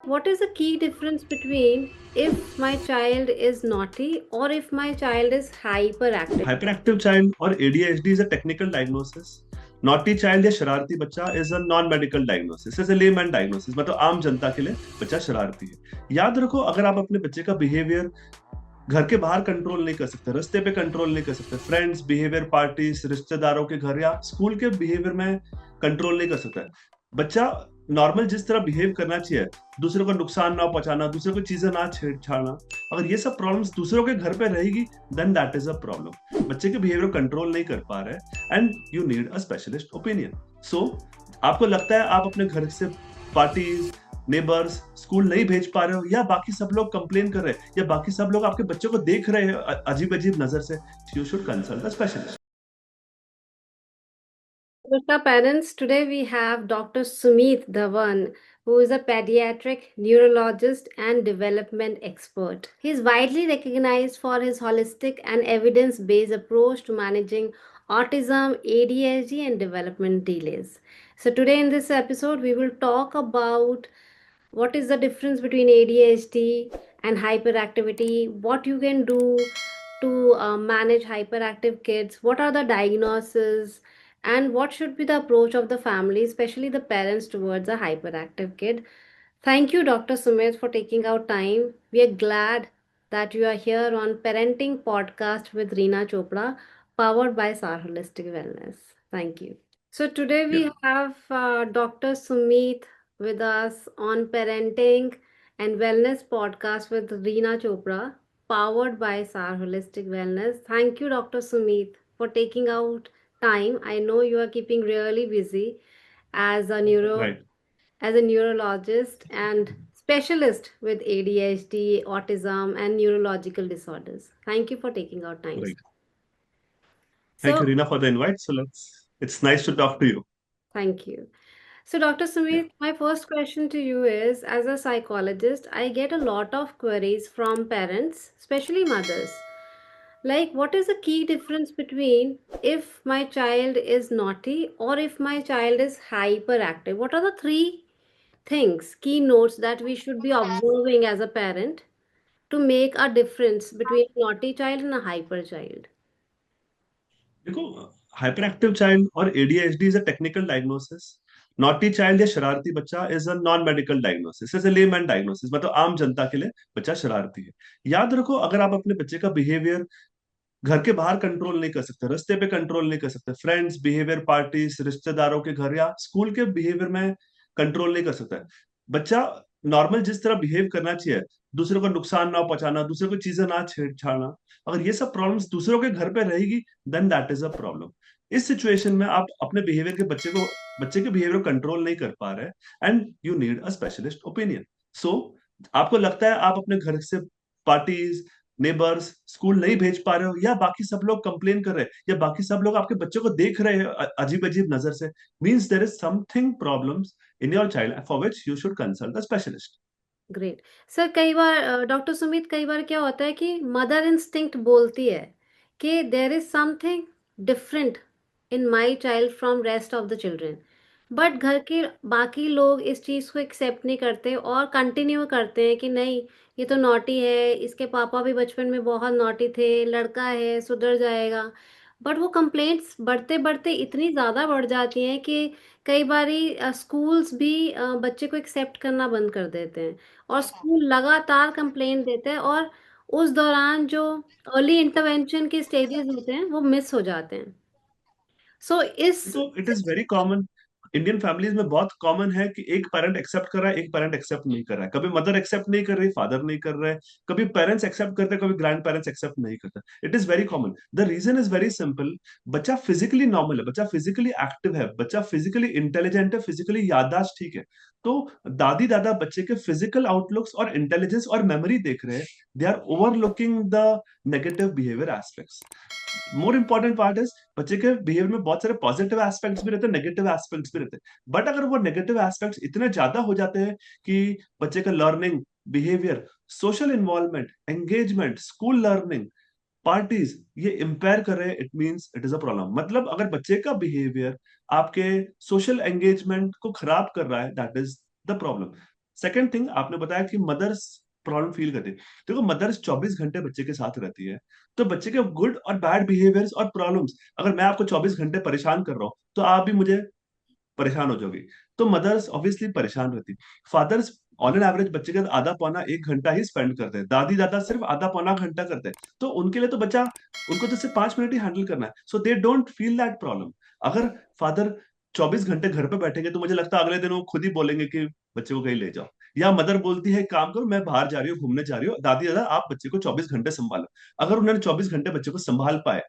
What is the key difference between if my child is naughty or if my child is hyperactive? Hyperactive child or ADHD is a technical diagnosis. Naughty child या शरारती बच्चा is a non-medical diagnosis, is a layman diagnosis. मतलब आम जनता के लिए बच्चा शरारती है। याद रखो, अगर आप अपने बच्चे का बिहेवियर घर के बाहर कंट्रोल नहीं कर सकते, रास्ते पे कंट्रोल नहीं कर सकते, फ्रेंड्स बिहेवियर, पार्टीज, रिश्तेदारों के घर या स्कूल के बिहेवियर में कंट्रोल नहीं कर सकता है, बच्चा नॉर्मल जिस तरह बिहेव करना चाहिए, दूसरों को नुकसान ना पहुंचाना, दूसरों को चीजें ना छेड़छाड़ना, अगर ये सब प्रॉब्लम्स दूसरों के घर पे रहेगी, then that is a problem. बच्चे के बिहेवियर कंट्रोल नहीं कर पा रहे and you need a specialist opinion. So आपको लगता है आप अपने घर से पार्टीज, नेबर्स, स्कूल नहीं भेज पा रहे हो, या बाकी सब लोग कंप्लेन कर रहे हैं, या बाकी सब लोग आपके बच्चों को देख रहे हैं अजीब अजीब नजर से, you should consult a specialist. Namaskar, parents. Today we have Dr. Sumit Dhawan, who is a pediatric neurologist and development expert. He is widely recognized for his holistic and evidence based approach to managing autism, ADHD, and development delays. So, today in this episode, we will talk about what is the difference between ADHD and hyperactivity, what you can do to manage hyperactive kids, what are the diagnoses, and what should be the approach of the family, especially the parents, towards a hyperactive kid. Thank you, Dr. Sumit, for taking out time. We are glad that you are here on Parenting Podcast with Reena Chopra, powered by SAR Holistic Wellness. Thank you. So today Yeah, we have Dr. Sumit with us on Parenting and Wellness podcast with Reena Chopra, powered by SAR Holistic Wellness. Thank you, Dr. Sumit, for taking out time. I know you are keeping really busy as a right, neurologist and specialist with ADHD, autism, and neurological disorders. Thank you for taking out time. right. Thank you, So, Rina, for the invite. So it's nice to talk to you. thank you. So, Dr. Yeah. Sumit, my first question to you is, as a psychologist, I get a lot of queries from parents, especially mothers. Like, what is the key difference between if my child is naughty or if my child is hyperactive? What are the three things, key notes that we should be observing as a parent to make a difference between a naughty child and a hyper child? देखो, hyper active child और ADHD is a technical diagnosis. Naughty child या शरारती बच्चा is a non medical diagnosis, is a layman diagnosis. मतलब आम जनता के लिए बच्चा शरारती है। याद रखो, अगर आप अपने बच्चे का बिहेवियर घर के बाहर कंट्रोल नहीं कर सकते, रास्ते पे कंट्रोल नहीं कर सकते, फ्रेंड्स बिहेवियर, पार्टीज, रिश्तेदारों के घर या स्कूल के बिहेवियर में कंट्रोल नहीं कर सकता, बच्चा नॉर्मल जिस तरह बिहेव करना चाहिए, दूसरों को नुकसान ना पहुंचाना, दूसरों को चीजें ना छेड़छाड़ना, अगर ये सब प्रॉब्लम्स दूसरों के घर पे रहेगी, then that is a problem. इस सिचुएशन में आप अपने बिहेवियर के बच्चे के बिहेवियर को कंट्रोल नहीं कर पा रहे and you need a specialist opinion. So आपको लगता है आप अपने घर से पार्टीज, नेबर्स, स्कूल नहीं भेज पा रहे हो, या बाकी सब लोग कंप्लेन कर रहे हैं, या बाकी सब लोग आपके बच्चों को देख रहे हैं अजीब अजीब नजर से, means there is something problems in your child for which you should consult the specialist. Great. Sir, कई बार डॉक्टर सुमित, कई बार क्या होता है कि मदर इंस्टिंक्ट बोलती है कि there is something different in my child from rest of the children, but घर के बाकी लोग इस चीज़ को एक्सेप्ट नहीं करते और कंटिन्यू करते हैं कि नहीं, ये तो नॉटी है, इसके पापा भी बचपन में बहुत नॉटी थे, लड़का है, सुधर जाएगा। बट वो कंप्लेंट्स बढ़ते बढ़ते इतनी ज़्यादा बढ़ जाती हैं कि कई बारी स्कूल्स भी बच्चे को एक्सेप्ट करना बंद कर देते हैं और स्कूल लगातार कंप्लेंट देते हैं, और उस दौरान जो अर्ली इंटरवेंशन के स्टेजेस होते हैं वो मिस हो जाते हैं। सो इस देखो, it is very common. Indian families में बहुत कॉमन है कि एक पेरेंट एक्सेप्ट कर रहा है, एक पेरेंट एक्सेप्ट नहीं कर रहा है। कभी मदर एक्सेप्ट नहीं कर रही, फादर नहीं कर रहे, कभी पेरेंट्स एक्सेप्ट करते हैं, कभी ग्रैंड पेरेंट्स एक्सेप्ट नहीं करते। It is very common. The reason is very simple. बच्चा फिजिकली नॉर्मल है, बच्चा फिजिकली एक्टिव है, बच्चा फिजिकली इंटेलिजेंट है, फिजिकली याददाश्त ठीक है। तो दादी दादा बच्चे के फिजिकल आउटलुक्स और इंटेलिजेंस और मेमोरी देख रहे हैं, they are overlooking the negative behaviour aspects. More important part is, बच्चे के बिहेवियर में बहुत सारे पॉजिटिव एस्पेक्ट्स भी रहते हैं, नेगेटिव एस्पेक्ट्स भी रहते हैं। बट अगर वो नेगेटिव एस्पेक्ट्स इतने ज्यादा हो जाते हैं कि बच्चे का learning, behaviour, social involvement, engagement, school learning, parties, ये इंपेयर कर रहे हैं, it means it is a problem. मतलब अगर बच्चे का बिहेवियर आपके सोशल एंगेजमेंट को खराब कर रहा है, that is the problem. Second thing, आपने बताया कि मदर्स प्रॉब्लम फील करती है। देखो, मदर्स 24 घंटे बच्चे के साथ रहती है, तो बच्चे के गुड और बैड बिहेवियर्स और प्रॉब्लम्स, अगर मैं आपको 24 घंटे परेशान कर रहा हूँ तो आप भी मुझे परेशान हो जाओगी। तो मदर्स ऑब्वियसली परेशान रहती। फादर्स ऑन एन एवरेज बच्चे के साथ आधा पौना 1 घंटा ही स्पेंड करते हैं, दादी दादा सिर्फ आधा पौना घंटा करते हैं, तो उनके लिए तो बच्चा, उनको तो सिर्फ 5 मिनट ही हैंडल करना है, so they don't feel that problem. अगर फादर 24 घंटे घर पे बैठेंगे तो मुझे लगता है अगले दिन वो खुद ही बोलेंगे कि बच्चे को कहीं ले जाओ। या मदर बोलती है काम करो, मैं बाहर जा रही हूँ, घूमने जा रही हूँ, दादी दादा आप बच्चे को 24 घंटे संभालो। अगर उन्होंने 24 घंटे बच्चे को संभाल पाए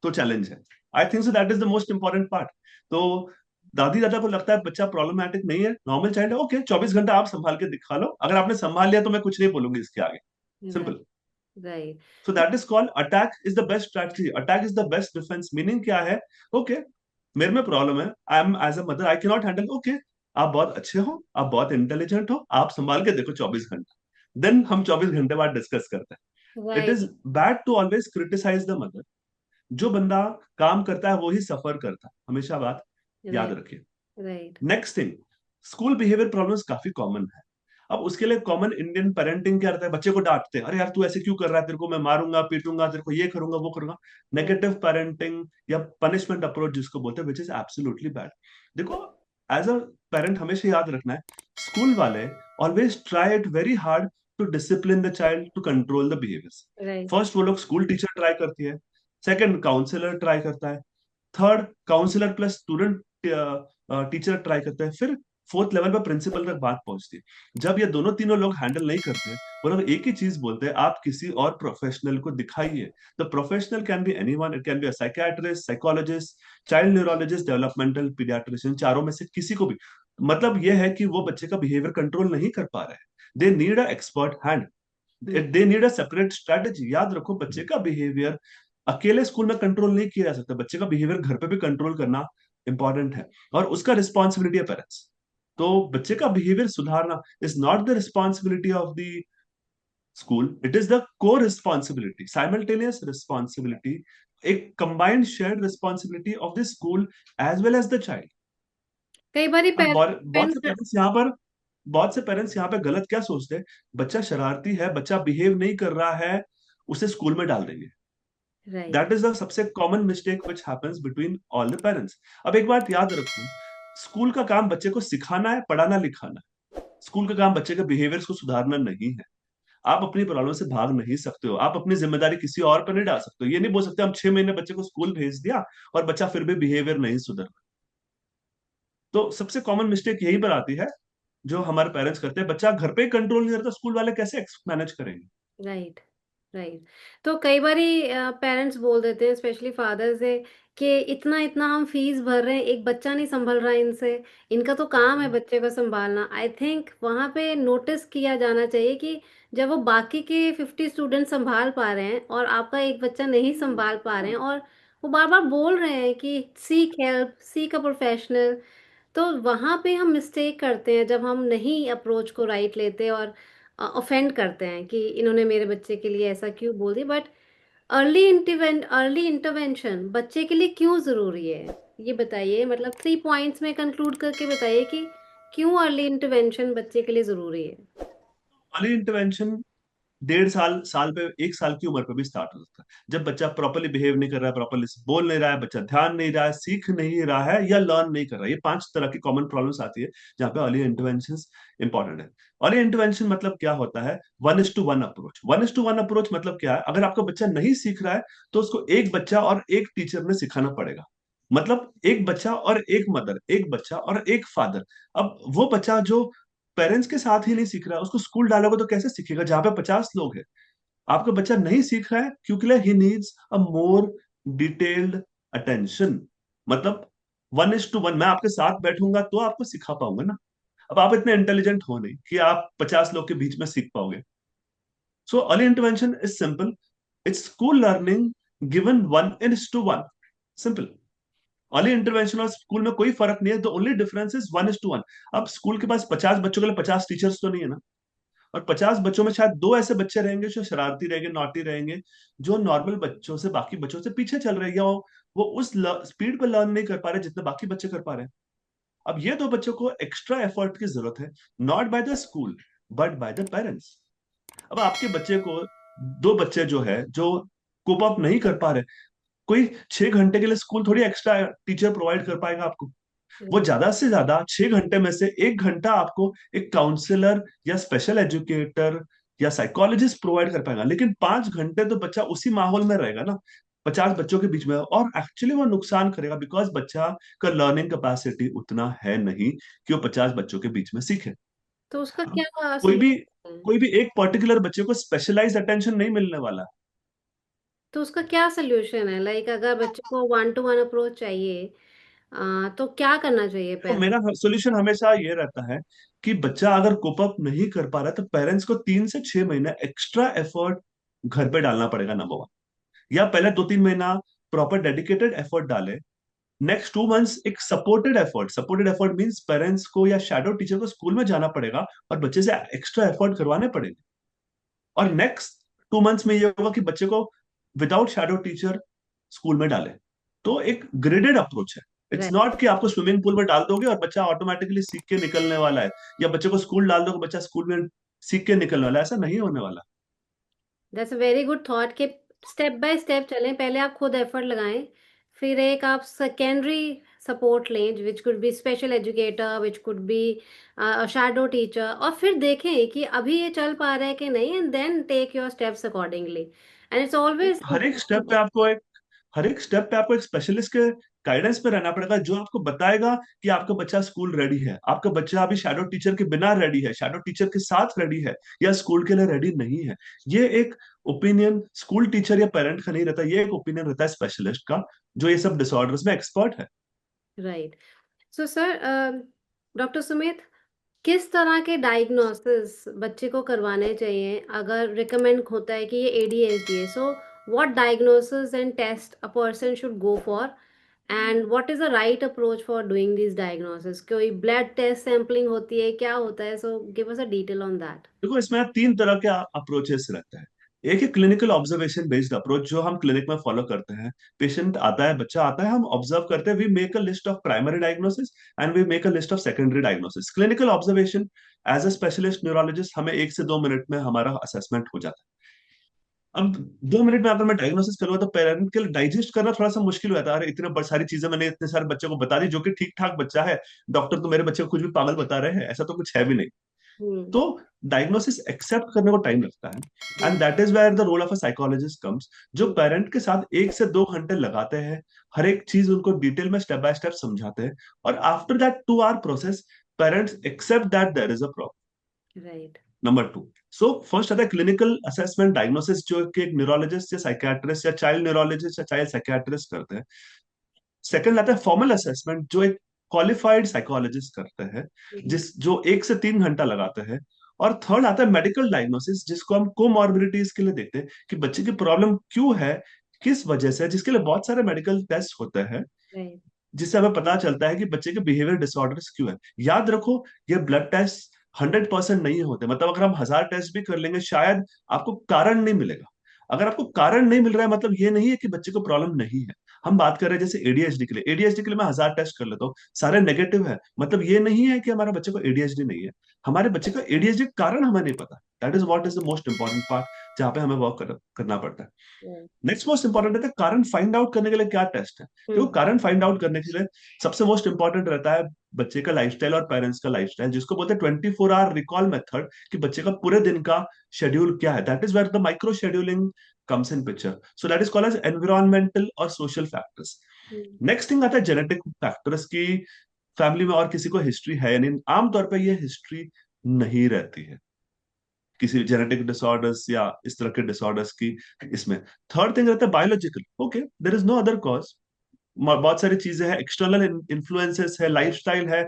तो चैलेंज है। आई think so that is the most important part. तो दादी दादा को लगता है बच्चा प्रॉब्लमैटिक नहीं है, नॉर्मल चाइल्ड है, ओके 24 घंटा आप संभाल के दिखा लो, अगर आपने संभाल लिया तो मैं कुछ नहीं बोलूंगी इसके आगे। Right. Simple. Right. So that is called attack is the best strategy, attack is the best defence. Meaning क्या है? ओके, मेरे में प्रॉब्लम है, I am as a mother I can not handle, okay, आप बहुत अच्छे हो, आप बहुत इंटेलिजेंट हो, आप संभाल के देखो 24 घंटा, देन हम 24 घंटे बाद डिस्कस करते हैं। It is right. Bad to always criticise the mother. जो बंदा काम करता है वो ही सफर करता है, हमेशा बात याद राइट। रखिए। Right. Next thing, school behaviour problems काफी कॉमन है। अब उसके लिए कॉमन इंडियन पेरेंटिंग क्या रहता है? बच्चे को डांटते हैं, अरे यार तू ऐसे क्यों कर रहा है, तेरे को मैं मारूंगा पीटूंगा, तेरे को ये करूंगा वो करूंगा। नेगेटिव पेरेंटिंग या पनिशमेंट अप्रोच जिसको बोलते हैं, विच इज एब्सोल्युटली बैड। देखो, एज अ पेरेंट हमेशा याद रखना है, स्कूल वाले always try it very hard to discipline the child, to control the behaviours. Right. First वो लोग स्कूल टीचर ट्राई करती है, सेकंड काउंसलर ट्राई करता है, third counsellor plus student teacher try करते हैं, फिर फोर्थ लेवल पर प्रिंसिपल तक बात पहुंचती है। जब ये दोनों तीनों लोग हैंडल नहीं करते, वो लोग एक ही चीज बोलते हैं, आप किसी और प्रोफेशनल को दिखाइए। The professional can be anyone, it can be a psychiatrist, psychologist, child neurologist, developmental paediatrician, चारों में से किसी को भी। मतलब यह है कि वो बच्चे का बिहेवियर कंट्रोल नहीं कर पा रहे हैं, they need a expert hand, they need a separate strategy. याद रखो, बच्चे का बिहेवियर अकेले स्कूल में कंट्रोल नहीं किया जा सकता, बच्चे का बिहेवियर घर पे भी कंट्रोल करना इंपॉर्टेंट है, और उसका रिस्पॉन्सिबिलिटी है पेरेंट्स। तो बच्चे का बिहेवियर सुधारना is not the responsibility of the school, it is the co responsibility, simultaneous responsibility, एक combined shared responsibility of the school as well as the child. कई बार और बहुत से पेरेंट्स। पेरेंट्स यहाँ पर बहुत से पेरेंट्स यहाँ पे गलत क्या सोचते हैं, बच्चा शरारती है, बच्चा बिहेव नहीं कर रहा है, उसे स्कूल में डाल देंगे। राइट। दैट इज द सबसे common mistake which happens between all the parents. अब एक बात याद रखो, स्कूल का काम बच्चे को सिखाना है, पढ़ाना लिखाना है। स्कूल का काम बच्चे के बिहेवियर्स को सुधारना नहीं है। आप अपनी प्रॉब्लम से भाग नहीं सकते हो, आप अपनी जिम्मेदारी किसी और पर नहीं डाल सकते हो। ये नहीं बोल सकते हम 6 महीने बच्चे को स्कूल भेज दिया और बच्चा फिर भी बिहेवियर नहीं सुधर रहा। तो सबसे कॉमन मिस्टेक यही पर आती है जो हमारे पेरेंट्स करते हैं, बच्चा घर पे कंट्रोल नहीं करता, स्कूल वाले कैसे मैनेज करेंगे? राइट। राइट। तो कई बार पेरेंट्स बोल देते हैं, स्पेशली फादर्स है, कि इतना इतना हम फीस भर रहे हैं, एक बच्चा नहीं संभल रहा है इनसे, इनका तो काम है बच्चे को संभालना। आई थिंक वहाँ पे नोटिस किया जाना चाहिए कि जब वो बाकी के 50 स्टूडेंट संभाल पा रहे हैं और आपका एक बच्चा नहीं संभाल पा रहे हैं, और वो बार बार बोल रहे हैं कि seek help, seek a professional, तो वहाँ पे हम मिस्टेक करते हैं जब हम नहीं अप्रोच को राइट लेते और ऑफेंड करते हैं कि इन्होंने मेरे बच्चे के लिए ऐसा क्यों बोल दिया। बट अर्ली इंटरवेंशन बच्चे के लिए क्यों ज़रूरी है, ये बताइए, मतलब 3 पॉइंट्स में कंक्लूड करके बताइए कि क्यों अर्ली इंटरवेंशन बच्चे के लिए ज़रूरी है। अर्ली इंटरवेंशन 1.5 साल, साल पे 1 साल की उम्र पे भी स्टार्ट हो सकता है, जब बच्चा प्रॉपरली बिहेव नहीं कर रहा है, प्रॉपरली बोल नहीं रहा है, बच्चा ध्यान नहीं रहा है, सीख नहीं रहा है या लर्न नहीं कर रहा है। ये 5 तरह की कॉमन प्रॉब्लम्स आती है जहाँ पे अर्ली इंटरवेंशन इंपॉर्टेंट है। अर्ली इंटरवेंशन मतलब क्या होता है? 1:1 अप्रोच। 1:1 अप्रोच मतलब क्या है? अगर आपका बच्चा नहीं सीख रहा है तो उसको एक बच्चा और एक टीचर ने सिखाना पड़ेगा। मतलब एक बच्चा और एक मदर, एक बच्चा और एक फादर। अब वो बच्चा जो पेरेंट्स के साथ ही नहीं सीख रहा है, उसको स्कूल डालोगे तो कैसे सीखेगा जहां पे 50 लोग हैं? आपका बच्चा नहीं सीख रहा है क्योंकि he needs a more detailed attention. मतलब 1:1, मैं आपके साथ बैठूंगा तो आपको सिखा पाऊंगा ना। अब आप इतने इंटेलिजेंट हो नहीं कि आप 50 लोग के बीच में सीख पाओगे। So early intervention is simple, it's school learning given 1:1। Simple. Early intervention और स्कूल में कोई फर्क नहीं है, द ओनली डिफरेंस इज 1:1। अब स्कूल के पास 50 बच्चों के लिए 50 टीचर्स तो नहीं है ना, और 50 बच्चों में शायद दो ऐसे बच्चे रहेंगे जो शरारती रहेंगे, नॉटी रहेंगे, जो नॉर्मल बच्चों से, बाकी बच्चों से पीछे चल रहे हैं, या वो उस स्पीड पर लर्न नहीं कर पा रहे जितने बाकी बच्चे कर पा रहे हैं। अब ये दो बच्चों को एक्स्ट्रा एफर्ट की जरूरत है, not by the school but by the parents. अब आपके बच्चे को, दो बच्चे जो है जो कोप अप नहीं कर पा रहे, कोई 6 घंटे के लिए स्कूल थोड़ी एक्स्ट्रा टीचर प्रोवाइड कर पाएगा आपको। वो राइट। ज्यादा से ज्यादा 6 घंटे में से 1 घंटा आपको एक काउंसलर या स्पेशल एजुकेटर या साइकोलॉजिस्ट प्रोवाइड कर पाएगा, लेकिन 5 घंटे तो बच्चा उसी माहौल में रहेगा ना, 50 बच्चों के बीच में, और एक्चुअली वो नुकसान करेगा, बिकॉज बच्चा का लर्निंग कैपेसिटी उतना है नहीं कि वो 50 बच्चों के बीच में सीखे। तो उसका हाँ, क्या कोई भी सोल्यूशन है? कोई भी एक पर्टिकुलर बच्चे को स्पेशलाइज अटेंशन नहीं मिलने वाला। तो उसका क्या सोल्यूशन है, लाइक अगर बच्चे को 1-to-1 अप्रोच चाहिए, तो क्या करना चाहिए तो पेरेंट्स? मेरा सोल्यूशन हमेशा ये रहता है कि बच्चा अगर कोप अप नहीं कर पा रहा तो पेरेंट्स को 3 से 6 महीने एक्स्ट्रा एफर्ट घर पे डालना पड़ेगा, नंबर वन। या पहले 2-3 महीना प्रॉपर डेडिकेटेड एफर्ट डाले, नेक्स्ट 2 मंथ्स एक सपोर्टेड एफर्ट मींस पेरेंट्स को या शैडो टीचर को स्कूल में जाना पड़ेगा और बच्चे से एक्स्ट्रा एफर्ट करवाने पड़ेंगे। और नेक्स्ट 2 मंथ्स में ये होगा कि बच्चे को विदाउट शैडो टीचर स्कूल में डाले। तो एक ग्रेडेड अप्रोच है। It's right. नॉट कि आपको स्विमिंग पूल में डाल दोगे और बच्चा ऑटोमेटिकली सीख के निकलने वाला है, या बच्चे को स्कूल डाल दोगे बच्चा स्कूल में सीख के निकलने वाला है, ऐसा नहीं होने वाला। That's a very good thought कि स्टेप बाय स्टेप चलें, पहले आप खुद एफर्ट लगाएं, फिर एक आप सेकेंडरी सपोर्ट लें, which could be special educator, which could be shadow teacher, और फिर देखें कि अभी ये चल पा रहा है कि नहीं, and then take your steps accordingly. And it's always हर एक स्टेप पे आपको एक हर एक स्टेप पे आपको एक स्पेशलिस्ट के गाइडेंस पे रहना पड़ेगा, जो आपको बताएगा कि आपका बच्चा स्कूल रेडी है, आपका बच्चा अभी शैडो टीचर के बिना रेडी है, शैडो टीचर के साथ रेडी है, या स्कूल के लिए रेडी नहीं है। ये एक ओपिनियन स्कूल टीचर या पेरेंट का नहीं रहता, ये एक ओपिनियन रहता है स्पेशलिस्ट का, जो ये सब डिसऑर्डर्स में एक्सपर्ट है। Right. So sir, doctor Sumit, किस तरह के डायग्नोसिस बच्चे को करवाने चाहिए अगर रिकमेंड होता है कि ये एडीएचडी है? So what diagnosis and test a person should go for, and what is the right approach for doing this diagnosis? कोई ब्लड टेस्ट सैम्पलिंग होती है, क्या होता है? So give us a detail on that. देखो, इसमें 3 तरह के अप्रोचेस रहते हैं। एक है क्लिनिकल ऑब्जर्वेशन बेस्ड अप्रोच, जो हम क्लिनिक में फॉलो करते हैं। पेशेंट आता है, बच्चा आता है, हम ऑब्जर्व करते हैं, we make a list of primary diagnosis and we make a list of secondary diagnosis. Clinical observation, as a specialist neurologist हमें 1 से 2 मिनट में हमारा असेसमेंट हो जाता है। अब 2 मिनट में अगर मैं डायग्नोसिस करूंगा तो पेरेंट के लिए डाइजेस्ट करना थोड़ा सा मुश्किल हो जाता है। अरे इतने बड़ी सारी चीजें मैंने इतने सारे बच्चे को बता दी, जो कि ठीक ठाक बच्चा है, डॉक्टर तो मेरे बच्चे को कुछ भी पागल बता रहे हैं, ऐसा तो कुछ है भी नहीं। हम्म। तो डायग्नोसिस एक्सेप्ट करने को टाइम लगता है, and that is where the role of a psychologist comes, जो हम्म। पेरेंट के साथ 1 से 2 घंटे लगाते हैं, हर एक चीज उनको डिटेल में स्टेप बाय स्टेप समझाते हैं, और after that 2 hour process parents accept that there is a problem. Right. Number two, so first आता है क्लिनिकल असेसमेंट डायग्नोसिस, जो कि एक न्यूरोलॉजिस्ट या साइकियाट्रिस्ट या चाइल्ड न्यूरोलॉजिस्ट या चाइल्ड साइकियाट्रिस्ट करते हैं। सेकंड आता है फॉर्मल असेसमेंट, जो एक क्वालिफाइड साइकोलॉजिस्ट करते हैं, जिस जो 1 से 3 घंटा लगाते हैं। और थर्ड आता है मेडिकल डायग्नोसिस, जिसको हम कोमॉर्बिडिटीज के लिए देखते हैं, कि बच्चे की प्रॉब्लम क्यों है, किस वजह से, जिसके लिए बहुत सारे मेडिकल टेस्ट होते हैं, राइट। जिससे हमें पता चलता है कि बच्चे के बिहेवियर डिसऑर्डर्स क्यों है। याद रखो, ये ब्लड टेस्ट 100% नहीं होते, मतलब अगर हम 1000 टेस्ट भी कर लेंगे शायद आपको कारण नहीं मिलेगा। अगर आपको कारण नहीं मिल रहा है मतलब ये नहीं है कि बच्चे को प्रॉब्लम नहीं है। हम बात कर रहे हैं जैसे एडीएचडी के लिए, मैं 1000 टेस्ट कर लेता हूँ, सारे नेगेटिव है, मतलब ये नहीं है कि हमारे बच्चे को एडीएचडी नहीं है। हमारे बच्चे का एडीएचडी कारण हमें नहीं पता, that is what is the most important part, जहाँ पे हमें करना पड़ता है। राइट। नेक्स्ट मोस्ट इंपॉर्टेंट है कारण फाइंड आउट करने के लिए क्या टेस्ट है। देखो, हम्म। कारण फाइंड आउट करने के लिए सबसे मोस्ट इंपॉर्टेंट रहता है बच्चे का लाइफस्टाइल और पेरेंट्स का लाइफस्टाइल, जिसको बोलते हैं 24 आवर रिकॉल मेथड, कि बच्चे का पूरे दिन का शेड्यूल क्या है। That is where the micro scheduling comes in picture, so that is called as environmental और social factors. Hmm. Next thing आता है जेनेटिक फैक्टर्स की, फैमिली में और किसी को हिस्ट्री है या नहीं। आमतौर पर ये हिस्ट्री नहीं रहती है किसी जेनेटिक डिसऑर्डर्स या इस तरह के डिसऑर्डर्स की। इसमें थर्ड थिंग रहता है biological, okay there is no other cause. बहुत सारी चीजें हैं, एक्सटर्नल इन्फ्लुएंसेस है, लाइफस्टाइल है,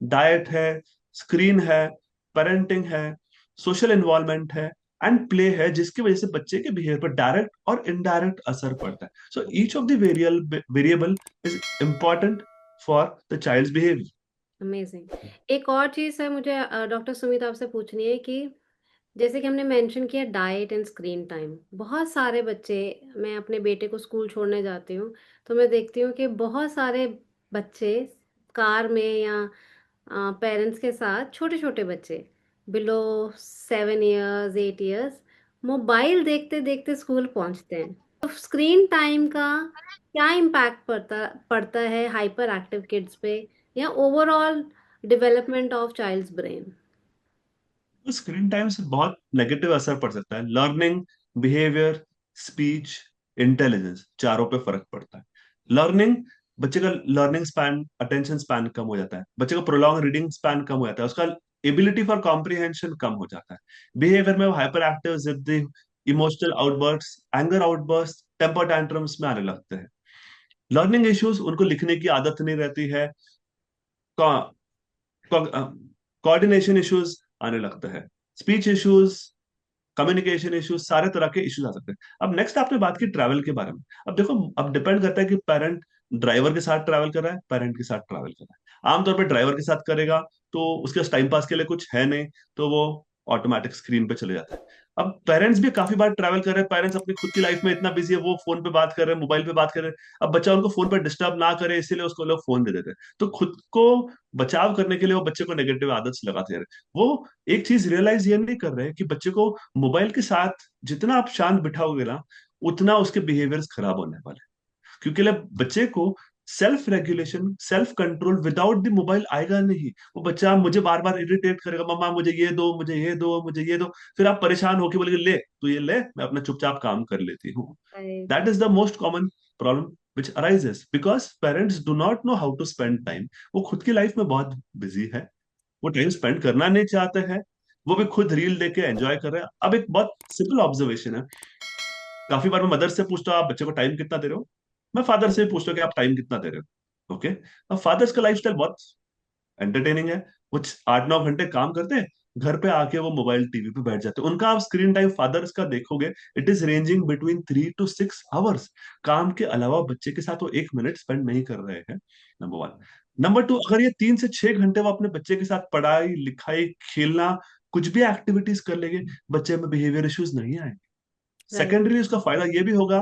डाइट है, स्क्रीन है, पेरेंटिंग है, सोशल इन्वॉल्वमेंट है, एंड प्ले है, जिसकी वजह से बच्चे के बिहेवियर पर डायरेक्ट और इनडायरेक्ट असर पड़ता है। So each of the variable is important for the child's behaviour. Amazing. एक और चीज़ है मुझे डॉक्टर सुमित आपसे पूछनी है कि जैसे कि हमने मेंशन किया डाइट एंड स्क्रीन टाइम, बहुत सारे बच्चे, मैं अपने बेटे को स्कूल छोड़ने जाती हूँ तो मैं देखती हूँ कि बहुत सारे बच्चे कार में या पेरेंट्स के साथ छोटे छोटे बच्चे बिलो 7 इयर्स 8 इयर्स मोबाइल देखते देखते स्कूल पहुंचते हैं। तो स्क्रीन टाइम का क्या इम्पैक्ट पड़ता पड़ता है हाइपर एक्टिव किड्स पे या overall development of child's brain? तो स्क्रीन टाइम से बहुत नेगेटिव असर पड़ सकता है। लर्निंग, बिहेवियर, स्पीच, इंटेलिजेंस, चारों पे फर्क पड़ता है। लर्निंग, बच्चे का लर्निंग स्पैन, अटेंशन स्पैन कम हो जाता है, बच्चे का प्रोलॉन्ग रीडिंग स्पैन कम हो जाता है, उसका एबिलिटी फॉर कॉम्प्रिहेंशन कम हो जाता है। बिहेवियर में वो हाइपर एक्टिव, जिद्दी, emotional outburst, anger outburst, temper tantrums में आने लगते हैं। लर्निंग इश्यूज, उनको लिखने की आदत नहीं रहती है, कोऑर्डिनेशन इश्यूज आने लगता है, स्पीच इश्यूज, कम्युनिकेशन इश्यूज, सारे तरह के इश्यूज आ सकते हैं। अब नेक्स्ट आपने बात की ट्रैवल के बारे में। अब देखो, अब डिपेंड करता है कि पेरेंट ड्राइवर के साथ ट्रैवल कर रहा है, पेरेंट के साथ ट्रैवल कर रहा है। आमतौर पर ड्राइवर के साथ करेगा तो उसके पास टाइम पास के लिए कुछ है नहीं, तो वो ऑटोमेटिक स्क्रीन पे चले जाता है। अब पेरेंट्स भी काफी बार ट्रैवल कर रहे हैं, पेरेंट्स अपनी खुद की लाइफ में इतना बिजी है, वो फोन पे बात कर रहे हैं, मोबाइल पे बात कर रहे हैं। अब बच्चा उनको फोन पे डिस्टर्ब ना करे, इसीलिए उसको लोग फोन दे देते हैं। तो खुद को बचाव करने के लिए वो बच्चे को नेगेटिव आदत से लगाते हैं। वो एक चीज रियलाइज ये नहीं कर रहे कि बच्चे को मोबाइल के साथ जितना आप शांत बिठाओगे ना, उतना उसके बिहेवियर्स खराब होने वाले हैं। क्योंकि बच्चे को self regulation, self control without the mobile आएगा नहीं। वो बच्चा मुझे बार बार इरिटेट करेगा, मम्मा मुझे ये दो, मुझे ये दो, मुझे ये दो। फिर आप परेशान होके बोलेंगे, ले तू ये ले, मैं अपना चुपचाप काम कर लेती हूँ। Right. That is the most common problem which arises because parents do not know how to spend time। वो खुद की लाइफ में बहुत बिजी है, वो टाइम स्पेंड करना नहीं चाहते हैं, वो भी खुद रील देख के एंजॉय कर रहे हैं। अब एक बहुत सिंपल ऑब्जर्वेशन है, काफी बार मैं मदर से पूछता हूँ आप बच्चे को टाइम कितना दे रहे हो, मैं फादर से भी पूछता हूँ कि आप टाइम कितना दे रहे हो। ओके, अब फादर्स का लाइफस्टाइल बहुत एंटरटेनिंग है। वो 8-9 घंटे काम करते हैं, घर पे आके वो मोबाइल टीवी पे बैठ जाते हैं। उनका आप स्क्रीन टाइम फादर्स का देखोगे, it is ranging between 3 to 6 hours. काम के अलावा बच्चे के साथ वो 1 मिनट स्पेंड नहीं कर रहे हैं, नंबर वन। नंबर टू, अगर ये 3 से 6 घंटे वो अपने बच्चे के साथ पढ़ाई लिखाई खेलना कुछ भी एक्टिविटीज कर लेंगे, बच्चे में बिहेवियर इश्यूज नहीं आएंगे। राइट। सेकेंडरी उसका फायदा ये भी होगा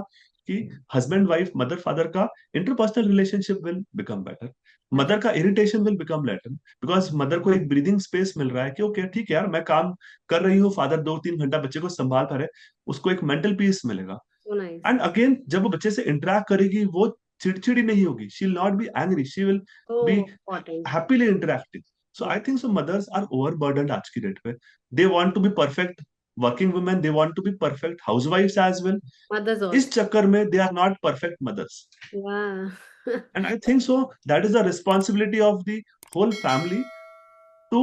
कि हस्बैंड वाइफ, मदर फादर का interpersonal relationship will become better. Mother का irritation will become later, because mother को एक ब्रीदिंग स्पेस मिल रहा है कि ओके ठीक है यार, मैं काम कर रही हूँ, फादर 2-3 घंटा बच्चे को संभाल पा रहे, उसको एक मेंटल पीस मिलेगा। So nice. एंड अगेन जब वो बच्चे से इंटरेक्ट करेगी, वो चिड़चिड़ी नहीं होगी, she will not be angry, she will so be important. Happily interacting. So I think so mothers are overburdened आज की डेट पे। They want to be perfect working women, they want to be perfect housewifes as well. Mothers is also. चक्कर में they are not perfect mothers. वाह। And I think so that is the responsibility of the whole family to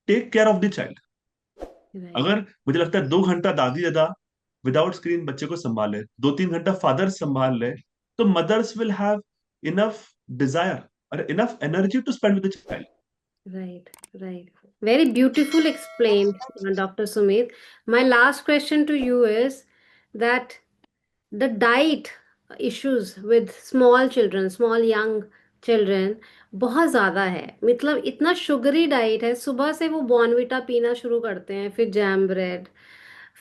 take care of the child. Right. अगर मुझे लगता है 2 घंटा दादी दादा विदाउट स्क्रीन बच्चे को संभाले, 2-3 घंटा फादर संभाल ले, तो mothers will have enough desire और enough energy to spend with the child. Right, right. Very beautiful explained, Dr. Sumit. My last question to you is that the diet issues with small children, small young children बहुत ज़्यादा है। मतलब इतना sugary diet है, सुबह से वो Bournvita पीना शुरू करते हैं, फिर जैम ब्रेड,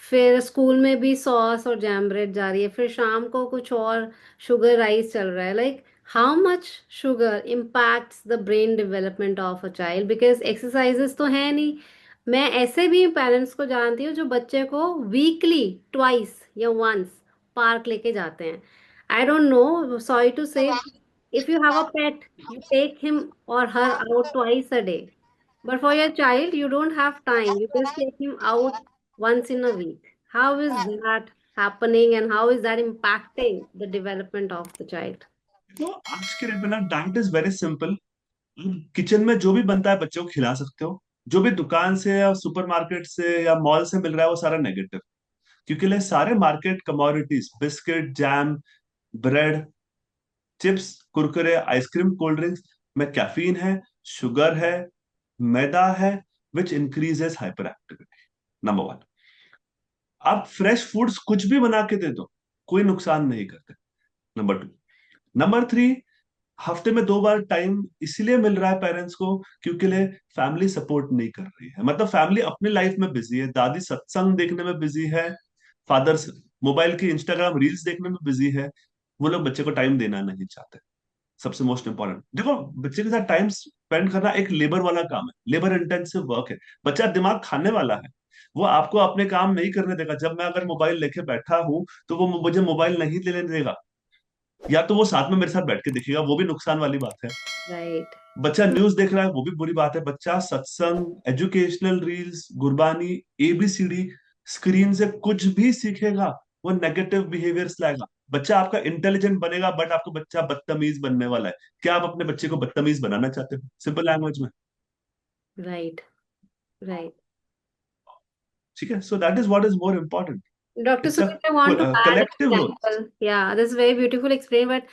फिर स्कूल में भी सॉस और जैम ब्रेड जा रही है, फिर शाम को कुछ और शुगर राइस चल रहा है। Like how much sugar impacts the brain development of a child? Because exercises तो है नहीं। मैं ऐसे भी पेरेंट्स को जानती हूँ जो बच्चे को वीकली ट्वाइस या वंस पार्क लेके जाते हैं। I don't know, sorry to say, if you have a pet, you take him or her out twice a day. But for your child, you don't have time. You just take him out once in a week. How is that happening and how is that impacting the development of the child? तो आज के date में ना diet is very simple. Kitchen में जो भी बनता है बच्चों को खिला सकते हो, जो भी दुकान से या सुपरमार्केट से या मॉल से मिल रहा है वो सारा नेगेटिव। क्योंकि ले सारे market commodities, biscuit, jam, bread, chips, Kurkure, ice cream, cold drinks में कैफीन है, शुगर है, मैदा है, which increases hyper activity, number one. आप फ्रेश फूड्स कुछ भी बना के दे दो, कोई नुकसान नहीं करते, नंबर टू। नंबर थ्री, हफ्ते में 2 बार टाइम इसलिए मिल रहा है पेरेंट्स को क्योंकि ले फैमिली सपोर्ट नहीं कर रही है। मतलब फैमिली अपनी लाइफ में बिजी है, दादी सत्संग देखने में बिजी है, फादर मोबाइल की इंस्टाग्राम रील्स देखने में बिजी है, वो लोग बच्चे को टाइम देना नहीं चाहते। सबसे मोस्ट इंपॉर्टेंट देखो, बच्चे के साथ टाइम स्पेंड करना एक लेबर वाला काम है, लेबर इंटेंसिव वर्क है। बच्चा दिमाग खाने वाला है, वो आपको अपने काम नहीं करने देगा। जब मैं अगर मोबाइल लेके बैठा हूं तो वो मुझे मोबाइल नहीं लेने देगा, या तो वो साथ में मेरे साथ बैठ के देखेगा, वो भी नुकसान वाली बात है। राइट। बच्चा न्यूज देख रहा है, वो भी बुरी बात है। बच्चा सत्संग, educational reels, Gurbani, ABCD, screen से कुछ भी सीखेगा, वो नेगेटिव बिहेवियर्स लाएगा। बच्चा आपका इंटेलिजेंट बनेगा, बट आपको बच्चा बदतमीज बनने वाला है। क्या आप अपने बच्चे को बदतमीज बनाना चाहते हो, सिंपल लैंग्वेज में? राइट। राइट। ठीक है, so that is what is more important. Dr. It's a Sumit, I want to add an collective role. example. Yeah, that's very beautiful explain, but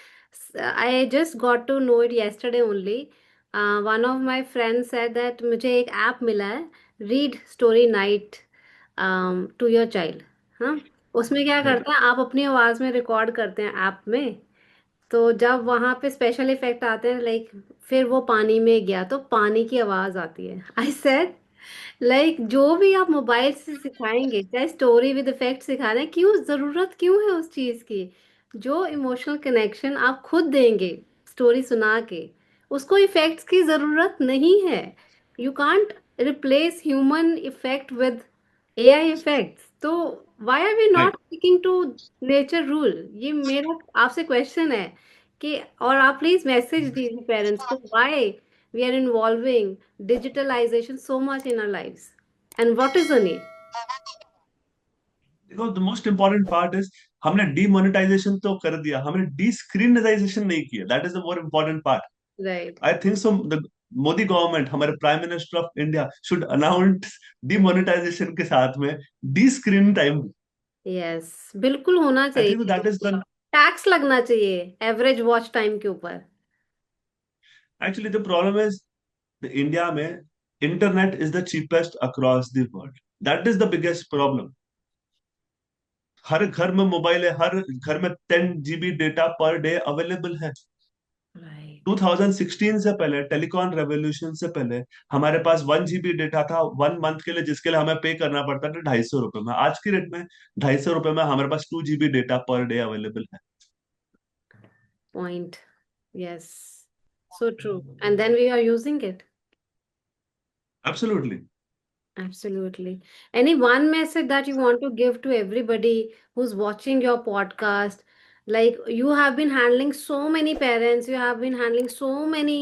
I just got to know it yesterday only. One of my friends said that मुझे एक app मिला है, read story night to your child. हाँ, उसमें क्या right. करते हैं, आप अपनी आवाज़ में रिकॉर्ड करते हैं ऐप में। तो जब वहां पे स्पेशल इफेक्ट आते हैं, लाइक फिर वो पानी में गया तो पानी की आवाज आती है। आई सेड लाइक जो भी आप मोबाइल से सिखाएंगे, चाहे स्टोरी विद इफेक्ट सिखा रहे हैं, क्यों जरूरत क्यों है उस चीज की? जो इमोशनल कनेक्शन आप खुद देंगे स्टोरी सुना के, उसको इफेक्ट्स की जरूरत नहीं है। You can't replace human effect with AI effects. तो why are we not right. Sticking to nature rule? ये मेरा आपसे क्वेश्चन है कि, और आप प्लीज मैसेज दीजिए पेरेंट्स को, why we are involving digitalization so much in our lives, and what is the need? देखो, the most important part is, हमने डीमोनेटाइजेशन तो कर दिया, हमने डीस्क्रीनाइजेशन नहीं किया। That is the more important part. Right. I think so. The Modi government, हमारे prime minister of India should announce demonetisation के साथ में डी स्क्रीन टाइम। Yes, बिल्कुल होना आई थिंक चाहिए। दैट इज द, टैक्स लगना चाहिए एवरेज वॉच टाइम के ऊपर। Actually the problem is, India में internet is the cheapest across the world. That is the biggest problem. हर घर में मोबाइल है, हर घर में 10 GB data per day available है। राइट। 2016 से पहले, टेलीकॉम रेवोल्यूशन से पहले, हमारे पास 1 GB डेटा था 1 मंथ के लिए, जिसके लिए हमें पे करना पड़ता था 250 रुपए में। आज की रेट में 250 रुपए में हमारे पास 2 GB data per day available है। Point. Yes, so true, and then we are using it. Absolutely. Absolutely. Any one message that you want to give to everybody who's watching your podcast? Like, you have been handling so many parents, you have been handling so many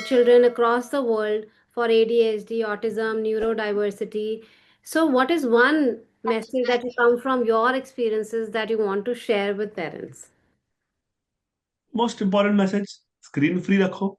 children across the world for ADHD, autism, neurodiversity. So, what is one message that you come from your experiences that you want to share with parents? Most important message, screen free रखो।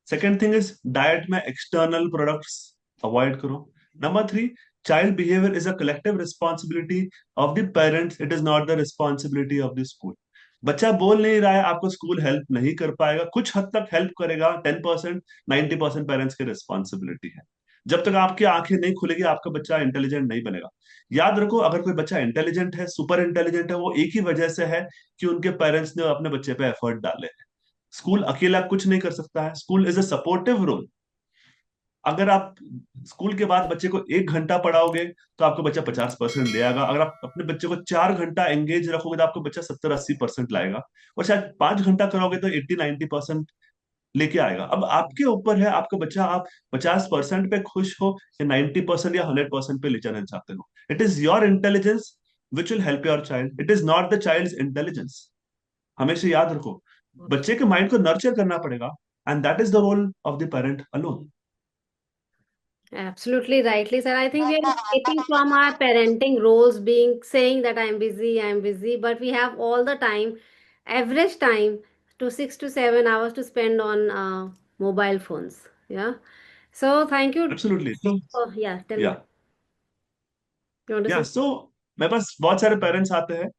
Second thing is, diet में external products avoid करो। Number three, child behaviour is a collective responsibility of the parents, it is not the responsibility of the school. बच्चा बोल नहीं रहा है, आपको school help नहीं कर पाएगा, कुछ हद तक हेल्प करेगा, 10%, 90% पेरेंट्स की रिस्पॉन्सिबिलिटी है। जब तक आपकी आंखें नहीं खुलेगी, आपका बच्चा इंटेलिजेंट नहीं बनेगा। याद रखो, अगर कोई बच्चा इंटेलिजेंट है, सुपर इंटेलिजेंट है, वो एक ही वजह से है कि उनके पेरेंट्स ने अपने बच्चे पे एफर्ट डाले। स्कूल अकेला कुछ नहीं कर सकता है, school is a supportive role. अगर आप स्कूल के बाद बच्चे को 1 घंटा पढ़ाओगे तो आपका बच्चा 50% ले आएगा। अगर आप अपने बच्चे को 4 घंटा एंगेज रखोगे तो आपका बच्चा 70-80% लाएगा। और शायद 5 घंटा कराओगे तो 80-90% लेके आएगा। अब आपके ऊपर है, आपका बच्चा आप 50% पे खुश हो, या 90% या 100% पे ले जाना चाहते हो। It is your intelligence which will help your child, it is not the child intelligence. हमेशा याद रखो, बच्चे के माइंड को नर्चर करना पड़ेगा, and that is the role of the parent alone. Absolutely rightly said. I think we are escaping from our parenting roles, being saying that I'm busy, but we have all the time, average time to 6 to 7 hours to spend on mobile phones. Yeah. So thank you. Absolutely. तो Oh, yeah, tell या me. You want to या say? सो मेरे पास बहुत सारे parents आते हैं,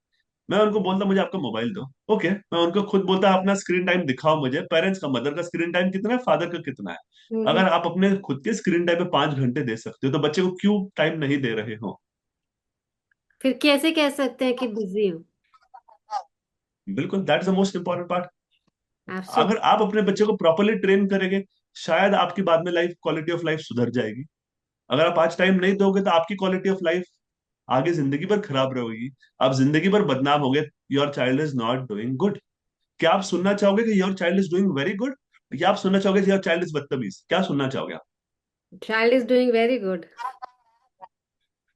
मैं उनको बोलता मुझे आपका मोबाइल दो। ओके, मैं उनको खुद बोलता अपना स्क्रीन टाइम दिखाओ मुझे। पेरेंट्स का, मदर का स्क्रीन टाइम कितना है, फादर का कितना है? हम्म। अगर आप अपने खुद के स्क्रीन टाइम पे 5 घंटे दे सकते हो, तो बच्चे को क्यों टाइम नहीं दे रहे हो? फिर कैसे कह सकते हैं कि बिजी हूँ? बिल्कुल, that is the most important part. अगर एब्सोल्युटली। आप अपने बच्चे को प्रॉपरली ट्रेन करेंगे, शायद आपकी बाद में लाइफ, क्वालिटी ऑफ लाइफ सुधर जाएगी। अगर आप आज टाइम नहीं दोगे तो आपकी क्वालिटी ऑफ लाइफ आगे जिंदगी भर खराब रहेगी, आप जिंदगी भर बदनाम होगे। Your child is not doing good. क्या आप सुनना चाहोगे कि your child is doing very good, या आप सुनना चाहोगे कि योर चाइल्ड इज बदतमीज? क्या सुनना चाहोगे आप? Child is doing very good.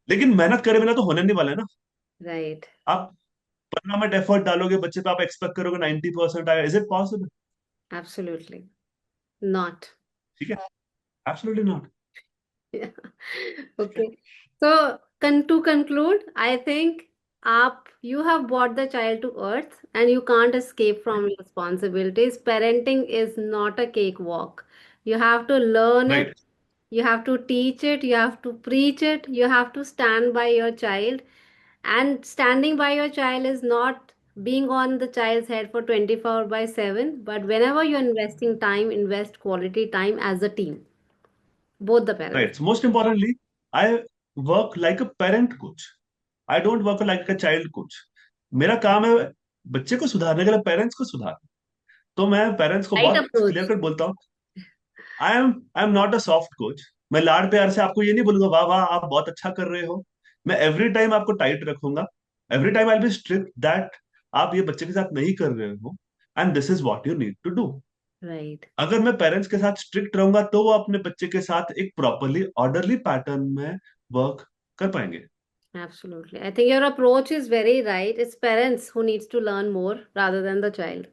लेकिन मेहनत करे बिना तो होने नहीं वाला है ना। Right. आप 15 मिनट एफर्ट डालोगे बच्चे पे, आप एक्सपेक्ट करोगे 90% आएगा? Is it possible? Absolutely not. ठीक है, एब्सोल्युटली नॉट। Yeah. ठीक है। Okay. So, to conclude, I think you have brought the child to earth and you can't escape from responsibilities. Parenting is not a cakewalk. You have to learn it, right. you have to teach it, you have to preach it, you have to stand by your child. And standing by your child is not being on the child's head for 24 by 7, but whenever you're investing time, invest quality time as a team, both the parents. Right, most importantly, I work like a parent coach, I don't work like a child coach. मेरा काम है बच्चे को सुधारने के लिए parents को सुधारना। तो मैं पेरेंट्स को Right बहुत approach. क्लियर कट बोलता हूँ, I am not a soft coach. मैं लाड प्यार से आपको ये नहीं बोलूंगा वाह वाह आप बहुत अच्छा कर रहे हो। मैं एवरी टाइम आपको टाइट रखूंगा, every time I be strict that आप ये बच्चे के साथ नहीं कर रहे हो, and this is what you need to do. Right. अगर मैं पेरेंट्स के साथ स्ट्रिक्ट रहूंगा तो वो अपने बच्चे के साथ एक प्रॉपरली ऑर्डरली पैटर्न में वर्क कर पाएंगे। Absolutely. I think your approach is very right. It's parents who needs to learn more rather than the child.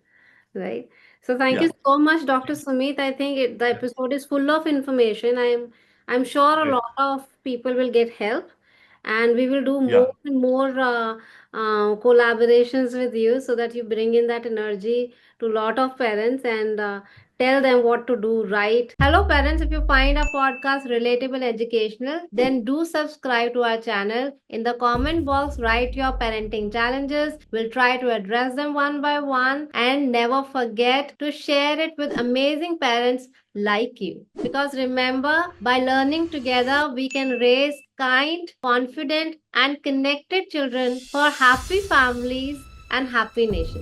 Right. So thank you या so much, Dr. Sumit. I think the episode is full of information. I'm sure a lot right. of people will get help, and we will do या more and more collaborations with you so that you bring in that energy to a lot of parents and tell them what to do right. Hello, parents. If you find our podcast relatable, educational, then do subscribe to our channel. In the comment box, write your parenting challenges. We'll try to address them one by one. And never forget to share it with amazing parents like you. Because remember, by learning together, we can raise kind, confident, and connected children for happy families and happy nations.